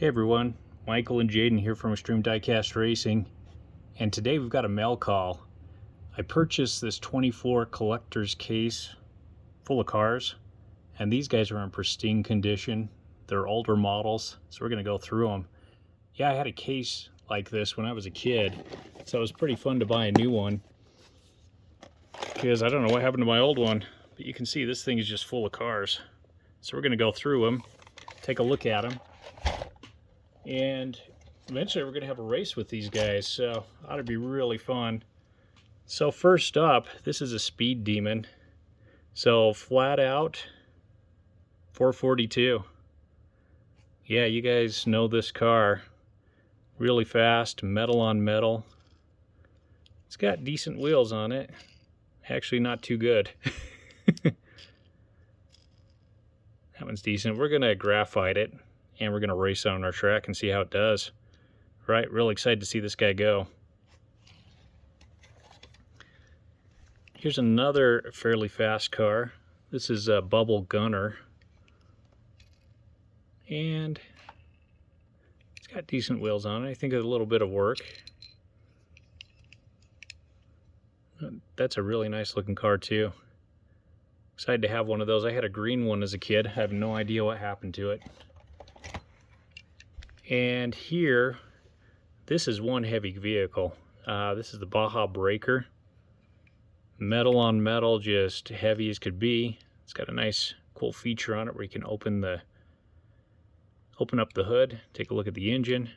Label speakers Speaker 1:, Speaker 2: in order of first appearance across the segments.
Speaker 1: Hey everyone, Michael and Jaden here from Extreme Diecast Racing, and today we've got a mail call. I purchased this 24 collector's case full of cars, and these guys are in pristine condition. They're older models, so we're going to go through them. Yeah, I had a case like this when I was a kid, so it was pretty fun to buy a new one, because I don't know what happened to my old one, but you can see this thing is just full of cars. So we're going to go through them, take a look at them, and eventually we're going to have a race with these guys, so ought to be really fun. So first up, this is a Speed Demon. So flat out 442. Yeah, you guys know this car. Really fast, metal on metal. It's got decent wheels on it. Actually not too good. That one's decent. We're going to graphite it, and we're going to race on our track and see how it does. Right, real excited to see this guy go. Here's another fairly fast car. This is a Bubble Gunner, and it's got decent wheels on it. I think a little bit of work. That's a really nice looking car too. Excited to have one of those. I had a green one as a kid. I have no idea what happened to it. And here, this is one heavy vehicle. This is the Baja Breaker. Metal on metal, just heavy as could be. It's got a nice cool feature on it where you can open up the hood, take a look at the engine.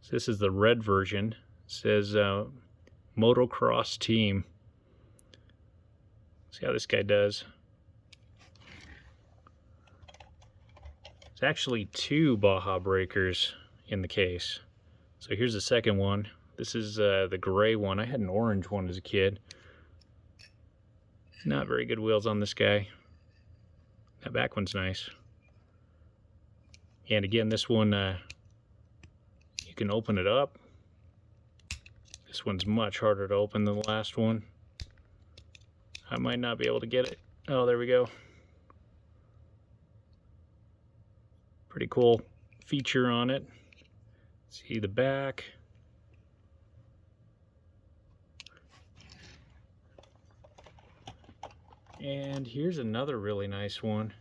Speaker 1: So this is the red version. It says Motocross Team. See how this guy does. There's actually two Baja Breakers in the case. So here's the second one. This is the gray one. I had an orange one as a kid. Not very good wheels on this guy. That back one's nice. And again, this one, you can open it up. This one's much harder to open than the last one. I might not be able to get it. Oh, there we go. Pretty cool feature on it. See the back. And here's another really nice one.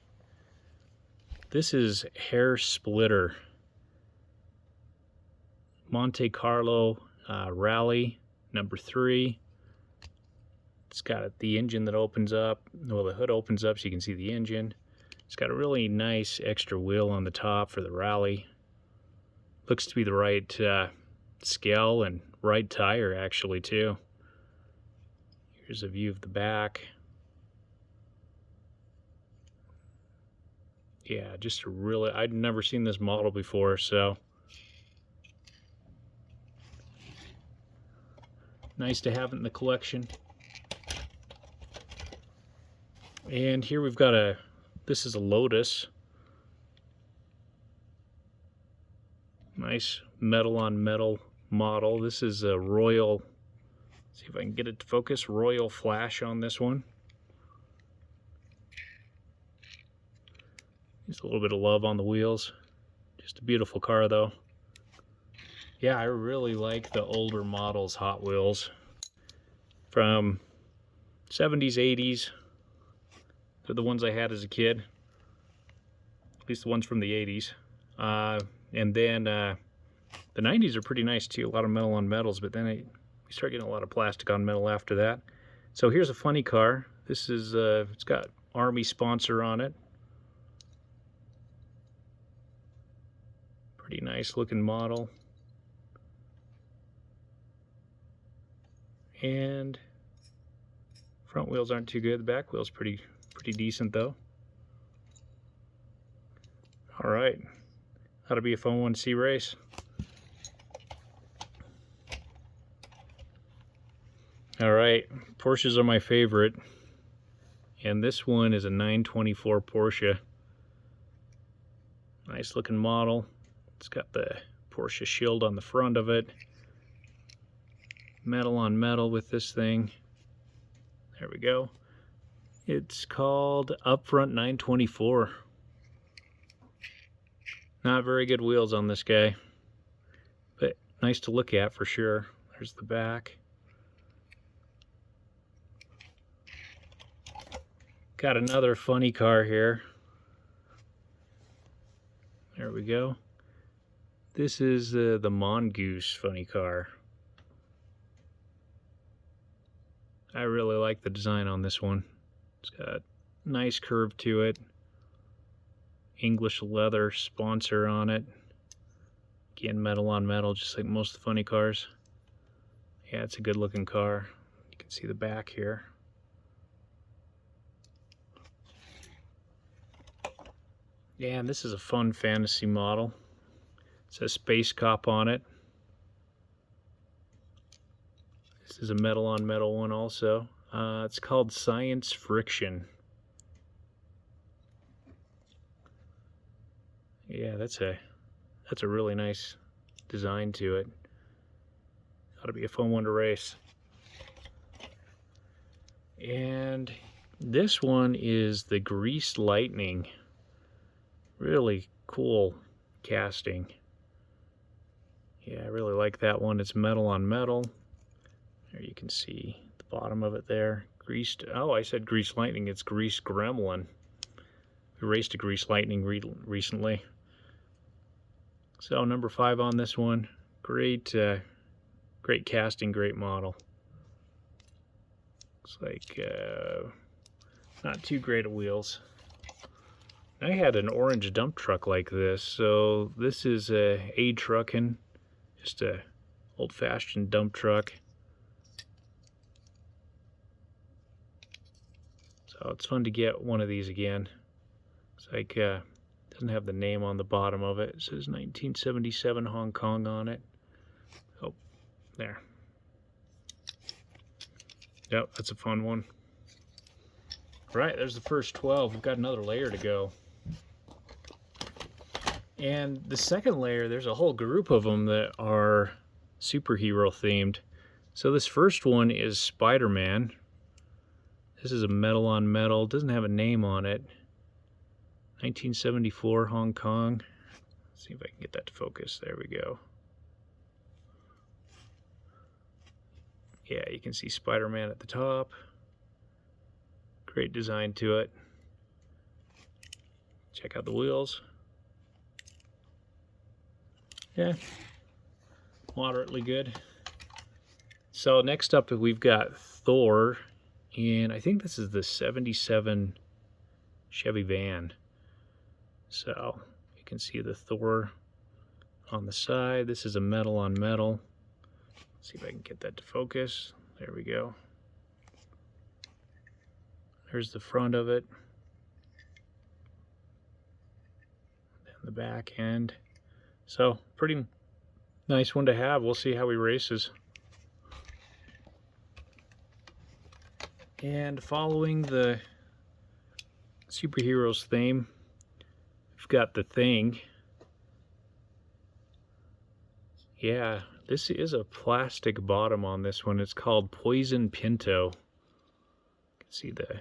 Speaker 1: This is Hair Splitter Monte Carlo Rally number 3. It's got the engine that opens up. Well, the hood opens up so you can see the engine. It's got a really nice extra wheel on the top for the rally. Looks to be the right scale and right tire actually too. Here's a view of the back. Yeah, just a really, I'd never seen this model before, so nice to have it in the collection. And here we've got this is a Lotus. Nice metal on metal model. This is a Royal, see if I can get it to focus, Royal Flash on this one. Just a little bit of love on the wheels. Just a beautiful car though. Yeah, I really like the older models Hot Wheels from 70s, 80s. They're the ones I had as a kid. At least the ones from the 80s. And then the 90s are pretty nice too. A lot of metal on metals, but then we start getting a lot of plastic on metal after that. So here's a funny car. This is, it's got Army sponsor on it. Pretty nice looking model. And front wheels aren't too good. The back wheel's pretty decent though. All right, that'll be a fun one to see race. All right, Porsches are my favorite, and this one is a 924 Porsche. Nice looking model. It's got the Porsche shield on the front of it. Metal on metal with this thing. There we go. It's called Upfront 924. Not very good wheels on this guy, but nice to look at for sure. There's the back. Got another funny car here. There we go. This is the Mongoose funny car. I really like the design on this one. It's got a nice curve to it. English leather sponsor on it. Again, metal on metal, just like most of the funny cars. Yeah, it's a good looking car. You can see the back here. Yeah, and this is a fun fantasy model. It says Space Cop on it. This is a metal on metal one also. It's called Science Friction. Yeah, that's a really nice design to it. Ought to be a fun one to race. And this one is the Grease Lightning. Really cool casting. Yeah, I really like that one. It's metal on metal. There you can see the bottom of it there. Greased, oh, I said Grease Lightning. It's Grease Gremlin. We raced a Grease Lightning recently. So number 5 on this one. Great, great casting, great model. Looks like not too great at wheels. I had an orange dump truck like this, so this is a truckin', just a old-fashioned dump truck. So it's fun to get one of these again. It's like doesn't have the name on the bottom of it. It says 1977 Hong Kong on it. Oh, there. Yep, that's a fun one. All right, there's the first 12. We've got another layer to go. And the second layer, there's a whole group of them that are superhero themed. So this first one is Spider-Man. This is a metal on metal. Doesn't have a name on it. 1974 Hong Kong. Let's see if I can get that to focus. There we go. Yeah, you can see Spider-Man at the top. Great design to it. Check out the wheels. Yeah, moderately good. So next up we've got Thor, and I think this is the 77 Chevy van. So you can see the Thor on the side. This is a metal on metal. Let's see if I can get that to focus. There we go. There's the front of it. And the back end. So pretty nice one to have. We'll see how he races. And following the superheroes theme, we've got the Thing. Yeah, this is a plastic bottom on this one. It's called Poison Pinto. You can see the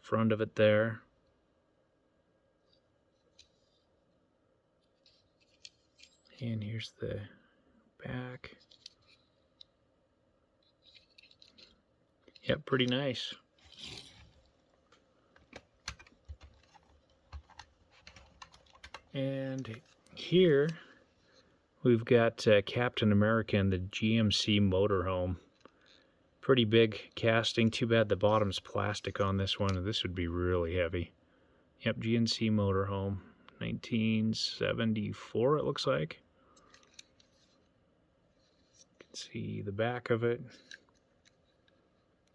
Speaker 1: front of it there. And here's the back. Yep, pretty nice. And here we've got Captain America and the GMC motorhome. Pretty big casting. Too bad the bottom's plastic on this one. This would be really heavy. Yep, GMC motorhome. 1974 it looks like. You can see the back of it.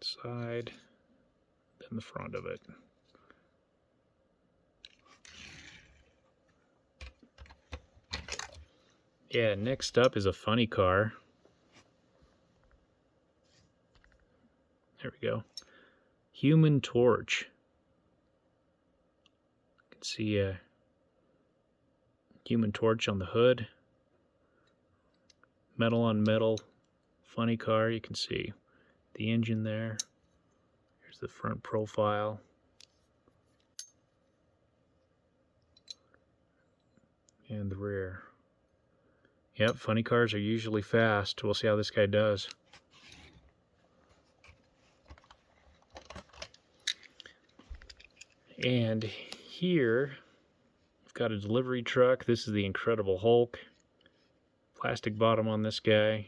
Speaker 1: Side. Then the front of it. Yeah, next up is a funny car. There we go. Human Torch. You can see a Human Torch on the hood. Metal on metal. Funny car. You can see the engine there. Here's the front profile. and the rear. Yep, funny cars are usually fast. We'll see how this guy does. And here, we've got a delivery truck. This is the Incredible Hulk. Plastic bottom on this guy.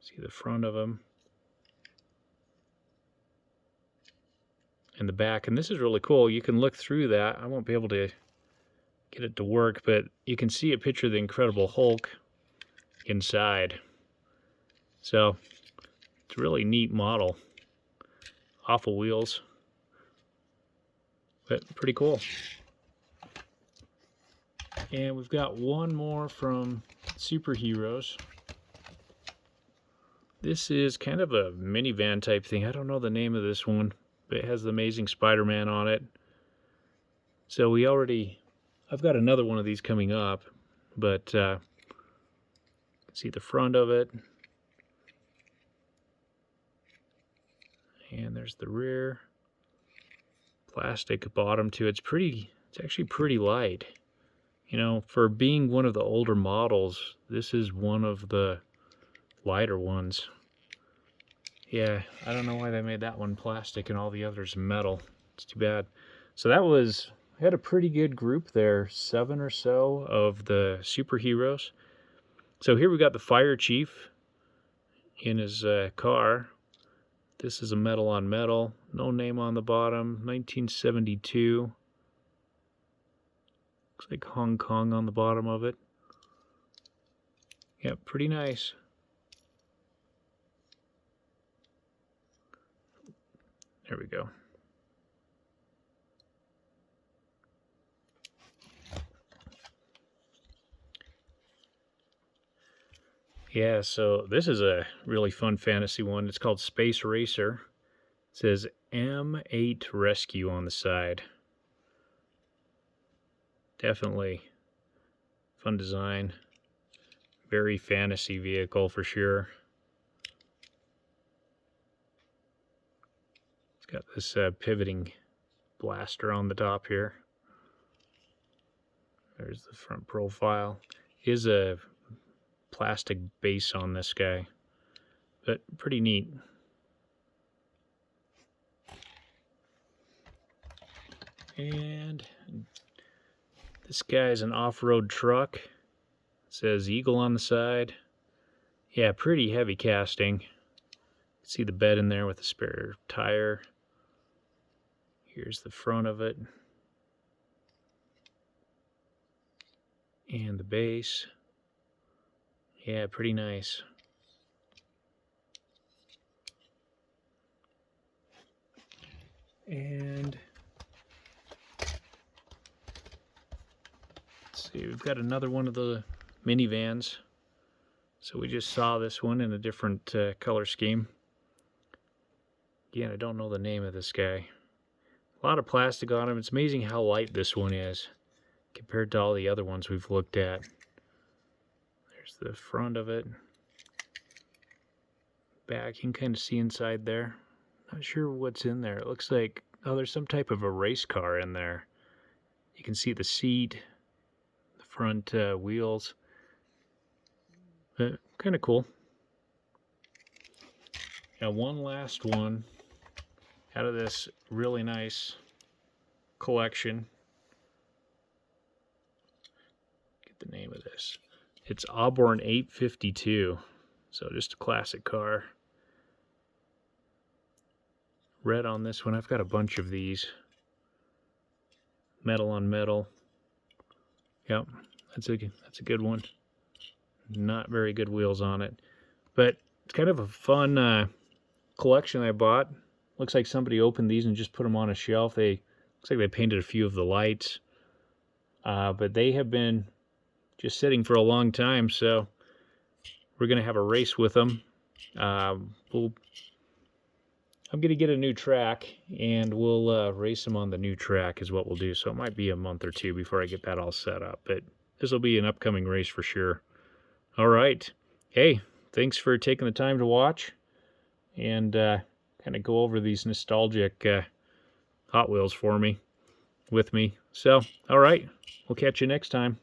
Speaker 1: See the front of him. And the back. And this is really cool. You can look through that. I won't be able to get it to work, but you can see a picture of the Incredible Hulk inside. So, it's a really neat model. Awful wheels. But pretty cool. And we've got one more from Superheroes. This is kind of a minivan type thing. I don't know the name of this one, but it has the Amazing Spider-Man on it. So I've got another one of these coming up, but you can see the front of it. And there's the rear. Plastic bottom too. It's actually pretty light. You know, for being one of the older models, this is one of the lighter ones. Yeah, I don't know why they made that one plastic and all the others metal. It's too bad. So I had a pretty good group there, 7 or so of the Superheroes. So here we got the Fire Chief in his car. This is a metal on metal, no name on the bottom, 1972. Looks like Hong Kong on the bottom of it. Yeah, pretty nice. There we go. Yeah, so this is a really fun fantasy one. It's called Space Racer. It says M8 Rescue on the side. Definitely fun design. Very fantasy vehicle for sure. It's got this pivoting blaster on the top here. There's the front profile. Is a plastic base on this guy, but pretty neat. And this guy's an off-road truck. It says Eagle on the side. Yeah, pretty heavy casting. You can see the bed in there with a spare tire. Here's the front of it. And the base. Yeah, pretty nice. And let's see, we've got another one of the minivans. So we just saw this one in a different color scheme. Again, I don't know the name of this guy. A lot of plastic on him. It's amazing how light this one is compared to all the other ones we've looked at. There's the front of it. Back, you can kind of see inside there. Not sure what's in there. It looks like, oh, there's some type of a race car in there. You can see the seat, the front wheels. Kind of cool. Now, one last one out of this really nice collection. Get the name of this. It's Auburn 852. So just a classic car. Red on this one. I've got a bunch of these. Metal on metal. Yep, that's a good one. Not very good wheels on it. But it's kind of a fun collection I bought. Looks like somebody opened these and just put them on a shelf. Looks like they painted a few of the lights. But they have been just sitting for a long time, so we're going to have a race with them. I'm going to get a new track, and we'll race them on the new track is what we'll do. So it might be a month or two before I get that all set up, but this will be an upcoming race for sure. All right. Hey, thanks for taking the time to watch and kind of go over these nostalgic Hot Wheels with me. So, all right. We'll catch you next time.